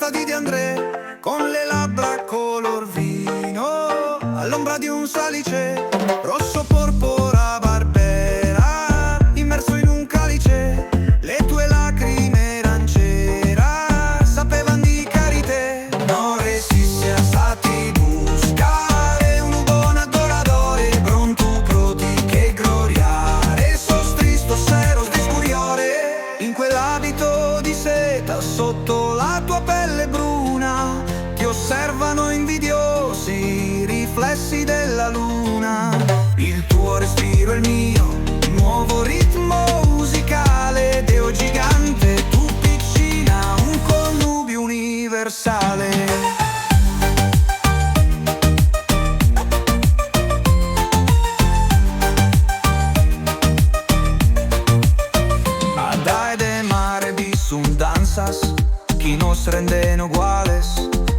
testa di André, con le labbra color vino, all'ombra di un salice, rosso porpora Barbera, immerso in un calice, le tue lacrime arancera, sapevan di carité. Non resisti a stati buscare un buon adoradore, pronto proti che gloriare, sos tristo seros di scuriore, in quell'abito di seta sotto la tua pelle bruna, ti osservano invidiosi riflessi della luna. Il tuo respiro è il mio nuovo ritmo musicale, Deo gigante, tu piccina, un connubio universale. Que nos renden iguales,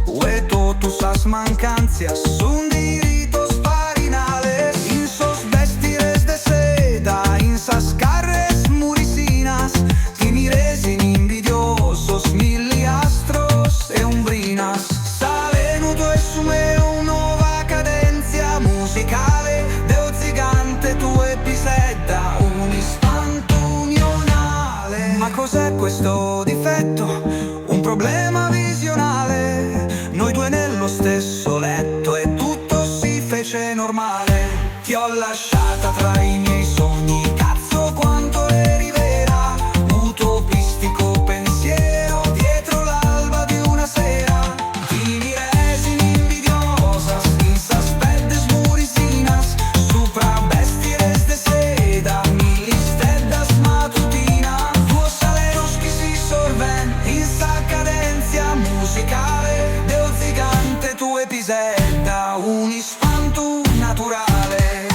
hueto tus las mancancias, son diritos farinales, in sos vestires de seda, in sas carres muricinas, timiresin invidiosos, miliastros e umbrinas, salenuto e sumeo nuova cadenza musicale, Deo gigante tu episedda, un istanto unionale. Ma cos'è questo difetto? Un problema visionale, noi due nello stesso letto e tutto si fece normale. Ti ho lasciata tra i miei sogni, cazzo quanto eri vera, utopistico pensiero dietro l'alba di una sera. Ti miresin invidiosas, in sas peddes muricinas, supra vestires de seda, milisteddas matutinas, tuos saleros chi si sorven, in sa cadenza musicale, Deo gigante tu episedda, un ispanto naturale.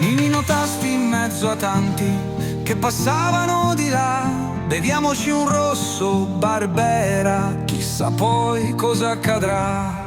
Mi notasti in mezzo a tanti che passavano di là, beviamoci un rosso Barbera, chissà poi cosa accadrà.